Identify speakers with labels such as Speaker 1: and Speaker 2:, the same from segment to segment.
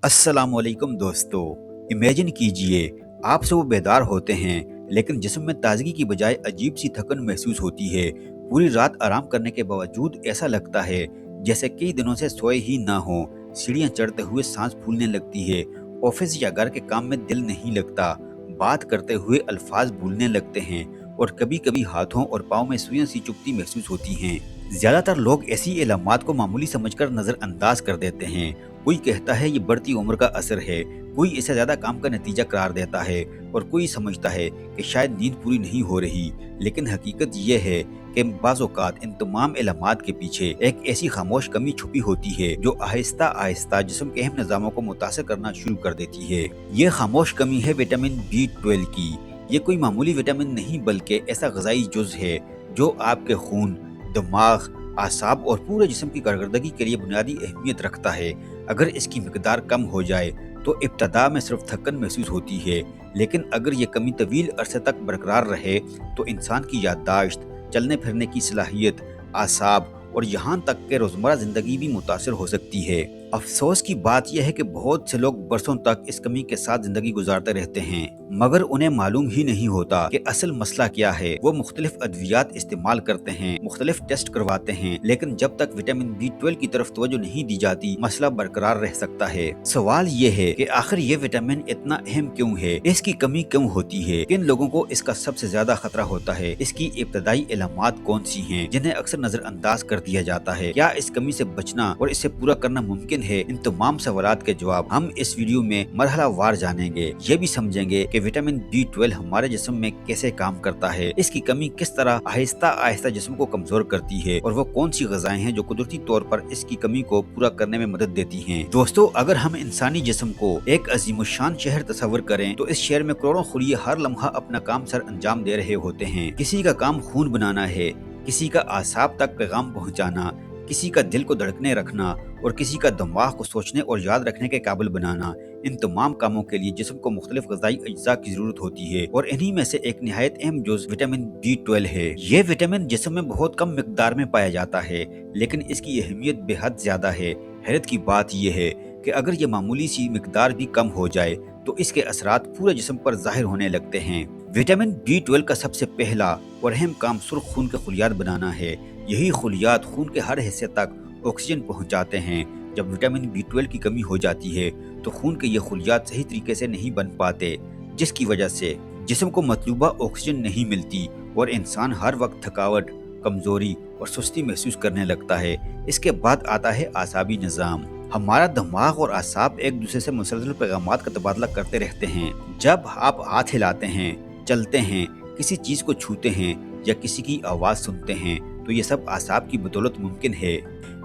Speaker 1: अस्सलाम वालेकुम दोस्तों। इमेजिन कीजिए आप सुबह बेदार होते हैं लेकिन जिस्म में ताजगी की बजाय अजीब सी थकन महसूस होती है। पूरी रात आराम करने के बावजूद ऐसा लगता है जैसे कई दिनों से सोए ही ना हो। सीढ़ियाँ चढ़ते हुए सांस फूलने लगती है। ऑफिस या घर के काम में दिल नहीं लगता। बात करते हुए अल्फाज भूलने लगते हैं और कभी कभी हाथों और पाँव में सुइयां सी चुभती महसूस होती हैं। ज्यादातर लोग ऐसी इलामात को मामूली समझकर नजरअंदाज कर देते हैं। कोई कहता है ये बढ़ती उम्र का असर है, कोई इसे ज्यादा काम का नतीजा करार देता है और कोई समझता है कि शायद नींद पूरी नहीं हो रही। लेकिन हकीकत ये है कि बाज़ औक़ात इन तमाम इलामात के पीछे एक ऐसी खामोश कमी छुपी होती है जो आहिस्ता आहिस्ता जिस्म के अहम निज़ामों को मुतासिर करना शुरू कर देती है। ये खामोश कमी है विटामिन B12 की। ये कोई मामूली विटामिन नहीं बल्कि ऐसा ग़िज़ाई जुज़ है जो आपके खून, दिमाग, आसाब और पूरे जिस्म की कारकर्दगी के लिए बुनियादी अहमियत रखता है। अगर इसकी मिकदार कम हो जाए तो इब्तदा में सिर्फ थकन महसूस होती है, लेकिन अगर ये कमी तवील अरसे तक बरकरार रहे तो इंसान की याददाश्त, चलने फिरने की सलाहियत, आसाब और यहाँ तक कि रोज़मर्रा ज़िंदगी भी मुतासर हो सकती है। अफसोस की बात यह है कि बहुत से लोग बरसों तक इस कमी के साथ जिंदगी गुजारते रहते हैं, मगर उन्हें मालूम ही नहीं होता कि असल मसला क्या है। वो मुख्तलिफ अद्वियात इस्तेमाल करते हैं, मुख्तलिफ टेस्ट करवाते हैं, लेकिन जब तक विटामिन B12 की तरफ तवज्जो नहीं दी जाती मसला बरकरार रह सकता है। सवाल ये है कि आखिर ये विटामिन इतना अहम क्यों है, इसकी कमी क्यों होती है, किन लोगों को इसका सबसे ज्यादा खतरा होता है, इसकी इब्तदाई इलामात कौन सी हैं जिन्हें अक्सर नजरअंदाज कर दिया जाता है, क्या इस कमी से बचना और इसे पूरा करना मुमकिन है। इन तमाम सवालात के जवाब हम इस वीडियो में मरहला वार जानेंगे। ये भी समझेंगे कि विटामिन B12 हमारे जिस्म में कैसे काम करता है, इसकी कमी किस तरह आहिस्ता आहिस्ता जिस्म को कमजोर करती है और वो कौन सी ग़िज़ाएं हैं जो कुदरती तौर पर इसकी कमी को पूरा करने में मदद देती हैं। दोस्तों, अगर हम इंसानी जिस्म को एक अजीमुशान शहर तस्वर करें तो इस शहर में करोड़ों खुलिये हर लम्हा अपना काम सर अंजाम दे रहे होते हैं। किसी का काम खून बनाना है, किसी का आसाब तक पैगाम पहुँचाना, किसी का दिल को धड़कने रखना और किसी का दिमाग को सोचने और याद रखने के काबिल बनाना। इन तमाम कामों के लिए जिस्म को मुख्तलिफ ग़िज़ाई अज्जा की जरूरत होती है और इन्हीं में से एक निहायत अहम जुज़ विटामिन B12 है। ये विटामिन जिस्म में बहुत कम मिकदार में पाया जाता है, लेकिन इसकी अहमियत बेहद ज्यादा है। हैरत की बात यह है कि अगर ये मामूली सी मिकदार भी कम हो जाए तो इसके असरात पूरे जिस्म पर जाहिर होने लगते हैं। विटामिन B12 का सबसे पहला और अहम काम सुर्ख खून के खुलियात बनाना है। यही खुलियात खून के हर हिस्से तक ऑक्सीजन पहुंचाते हैं। जब विटामिन B12 की कमी हो जाती है तो खून के ये खुलियात सही तरीके से नहीं बन पाते, जिसकी वजह से जिस्म को मतलूबा ऑक्सीजन नहीं मिलती और इंसान हर वक्त थकावट, कमजोरी और सुस्ती महसूस करने लगता है। इसके बाद आता है आसाबी निज़ाम। हमारा दिमाग और आसाब एक दूसरे से मुसलसल पैगामात का तबादला करते रहते हैं। जब आप हाथ हिलाते हैं, चलते हैं, किसी चीज को छूते हैं या किसी की आवाज सुनते हैं तो ये सब आसाब की बदौलत मुमकिन है।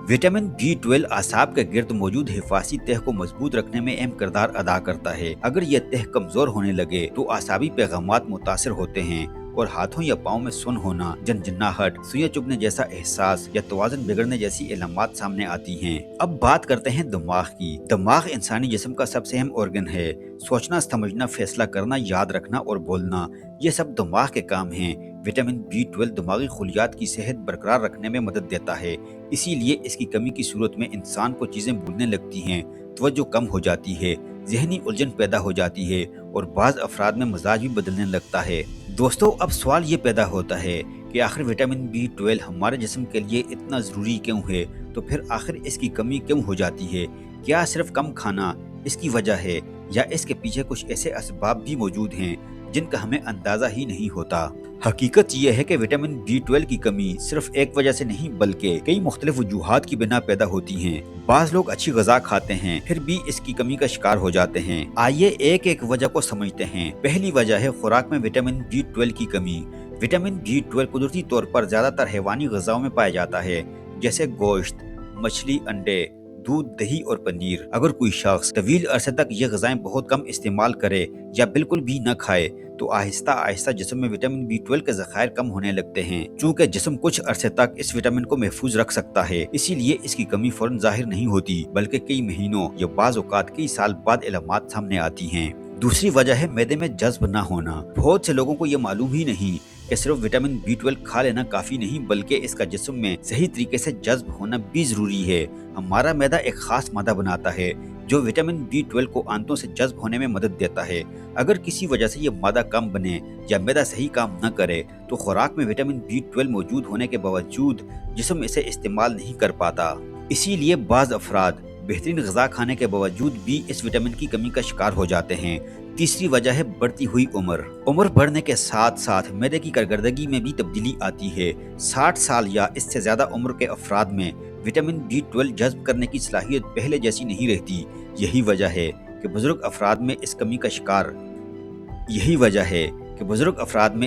Speaker 1: विटामिन B12 आसाब के गिर्द मौजूद हिफाजी तह को मजबूत रखने में अहम किरदार अदा करता है। अगर यह तह कमजोर होने लगे तो आसाबी पैगामात मुतासिर होते हैं और हाथों या पाँव में सुन होना, झनझनाहट, सुइयां चुभने जैसा एहसास या तवाज़ुन बिगड़ने जैसी इलामात सामने आती हैं। अब बात करते हैं दिमाग की। दिमाग इंसानी जिस्म का सबसे अहम ऑर्गन है। सोचना, समझना, फैसला करना, याद रखना और बोलना, ये सब दिमाग के काम हैं। विटामिन B12 दिमागी खुलियात की सेहत बरकरार रखने में मदद देता है। इसीलिए इसकी कमी की सूरत में इंसान को चीजें भूलने लगती हैं, तवज्जो कम हो जाती है, जहनी उलझन पैदा हो जाती है और बाज़ अफराद में मिजाज भी बदलने लगता है। दोस्तों, अब सवाल ये पैदा होता है कि आखिर विटामिन B12 हमारे जिस्म के लिए इतना ज़रूरी क्यों है, तो फिर आखिर इसकी कमी क्यों हो जाती है। क्या सिर्फ कम खाना इसकी वजह है या इसके पीछे कुछ ऐसे असबाब भी मौजूद हैं जिनका हमें अंदाज़ा ही नहीं होता। हकीकत यह है कि विटामिन B12 की कमी सिर्फ एक वजह से नहीं बल्कि कई मुख्तलिफ वजूहात की बिना पैदा होती हैं। बाज़ लोग अच्छी ग़िज़ा खाते हैं फिर भी इसकी कमी का शिकार हो जाते हैं। आइए एक एक वजह को समझते हैं। पहली वजह है खुराक में विटामिन B12 की कमी। विटामिन B12 कुदरती तौर पर ज्यादातर हैवानी ग़िज़ाओं में पाया जाता है, जैसे गोश्त, मछली, अंडे, दूध, दही और पनीर। अगर कोई शख्स तवील अरसे तक ये ग़िज़ाएं बहुत कम इस्तेमाल करे या बिल्कुल भी न खाए तो आहिस्ता आहिस्ता जिस्म में विटामिन B12 के ज़खायर कम होने लगते हैं। चूँकि जिस्म कुछ अरसे तक इस विटामिन को महफूज रख सकता है, इसीलिए इसकी कमी फौरन जाहिर नहीं होती बल्कि कई महीनों या बाज़ औक़ात कई साल बाद इलामात सामने आती हैं। दूसरी वजह है मैदे में जज्ब न होना। बहुत से लोगों को ये मालूम ही नहीं कि सिर्फ विटामिन B12 खा लेना काफी नहीं बल्कि इसका जिस्म में सही तरीके से जज्ब होना भी जरूरी है। हमारा मैदा एक खास मादा बनाता है जो विटामिन B12 को आंतों से जज्ब होने में मदद देता है। अगर किसी वजह से ये मादा कम बने या मैदा सही काम न करे तो खुराक में विटामिन B12 मौजूद होने के बावजूद जिस्म इसे इस्तेमाल नहीं कर पाता। इसीलिए बाज़ अफराद बेहतरीन ग़िज़ा खाने के बावजूद भी इस विटामिन की कमी का शिकार हो जाते हैं। तीसरी वजह है बढ़ती हुई उम्र। उम्र बढ़ने के साथ साथ मैदे की कारकर्दगी में भी तब्दीली आती है। 60 साल या इससे ज़्यादा उम्र के अफराद में विटामिन B12 जज्ब करने की सलाहियत पहले जैसी नहीं रहती। यही वजह है कि बुजुर्ग अफराद में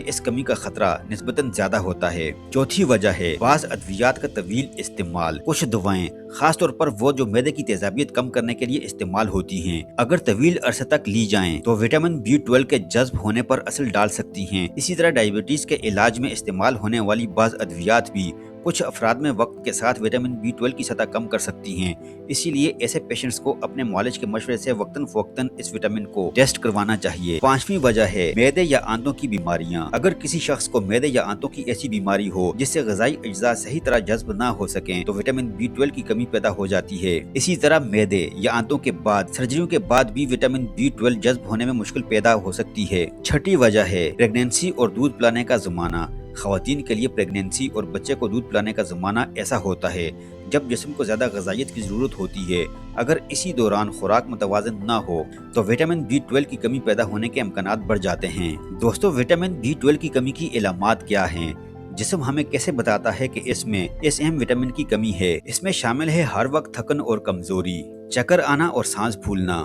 Speaker 1: इस कमी का खतरा निस्बतन ज्यादा होता है। चौथी वजह है बाज़ अद्वियात का तवील इस्तेमाल। कुछ दवाएं खासतौर पर वो जो मैदे की तेजाबियत कम करने के लिए इस्तेमाल होती हैं, अगर तवील अरसे तक ली जाएं तो विटामिन B12 के जज्ब होने पर असर डाल सकती हैं। इसी तरह डायबिटीज के इलाज में इस्तेमाल होने वाली बाज़ अद्वियात भी कुछ अफराद में वक्त के साथ विटामिन B12 की सतह कम कर सकती हैं। इसीलिए ऐसे पेशेंट्स को अपने मुआलिज के मशवरे से वक्तन फवक्तन इस विटामिन को टेस्ट करवाना चाहिए। पांचवी वजह है मैदे या आंतों की बीमारियां। अगर किसी शख्स को मैदे या आंतों की ऐसी बीमारी हो जिससे ग़िज़ाई अज्जा सही तरह जज्ब न हो सकें तो विटामिन B12 की कमी पैदा हो जाती है। इसी तरह मैदे या आंतों के बाद सर्जरियों के बाद भी विटामिन B12 जज्ब होने में मुश्किल पैदा हो सकती है। छठी वजह है प्रेगनेंसी और दूध पिलाने का ज़माना। ख़वातीन के लिए प्रेगनेंसी और बच्चे को दूध पिलाने का ज़माना ऐसा होता है जब जिस्म को ज़्यादा ग़िज़ाइयत की ज़रूरत होती है। अगर इसी दौरान खुराक मुतवाज़न न हो तो विटामिन B12 की कमी पैदा होने के इम्कानात बढ़ जाते हैं। दोस्तों, विटामिन B12 की कमी की इलामात क्या हैं? जिस्म हमें कैसे बताता है कि इसमें इस अहम विटामिन की कमी है? इसमें शामिल है हर वक्त थकन और कमज़ोरी, चक्कर आना और सांस फूलना,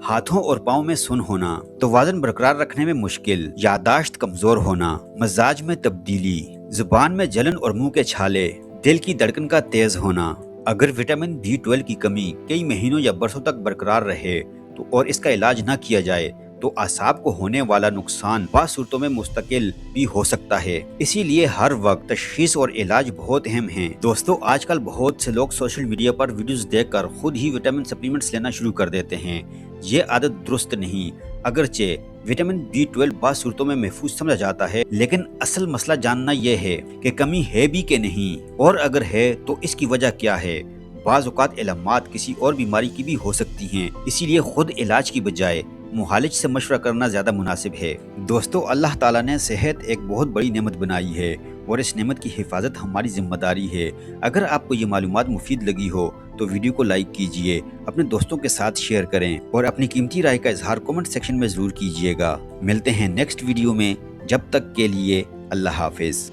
Speaker 1: हाथों और पाँव में सुन होना, तवाज़ुन बरकरार रखने में मुश्किल, यादाश्त कमजोर होना, मजाज में तब्दीली, जुबान में जलन और मुंह के छाले, दिल की धड़कन का तेज होना। अगर विटामिन B12 की कमी कई महीनों या बरसों तक बरकरार रहे तो और इसका इलाज न किया जाए तो आसाब को होने वाला नुकसान बाज़ सूरतों में मुस्तकिल भी हो सकता है। इसीलिए हर वक्त तशखीस और इलाज बहुत अहम है। दोस्तों, आजकल बहुत से लोग सोशल मीडिया पर वीडियोस देखकर खुद ही विटामिन सप्लीमेंट्स लेना शुरू कर देते हैं। ये आदत दुरुस्त नहीं। अगरचे विटामिन B12 बाज़ सूरतों में महफूज समझा जाता है, लेकिन असल मसला जानना यह है कि कमी है भी कि नहीं, और अगर है तो इसकी वजह क्या है। बाज़ औक़ात इलामात किसी और बीमारी की भी हो सकती हैं। इसीलिए खुद इलाज की बजाय मुहालिज से मशवरा करना ज़्यादा मुनासिब है। दोस्तों, अल्लाह ताला ने सेहत एक बहुत बड़ी नेमत बनाई है और इस नेमत की हिफाजत हमारी जिम्मेदारी है। अगर आपको ये मालूमात मुफीद लगी हो तो वीडियो को लाइक कीजिए, अपने दोस्तों के साथ शेयर करें और अपनी कीमती राय का इजहार कमेंट सेक्शन में ज़रूर कीजिएगा। मिलते हैं नेक्स्ट वीडियो में, जब तक के लिए अल्लाह हाफिज़।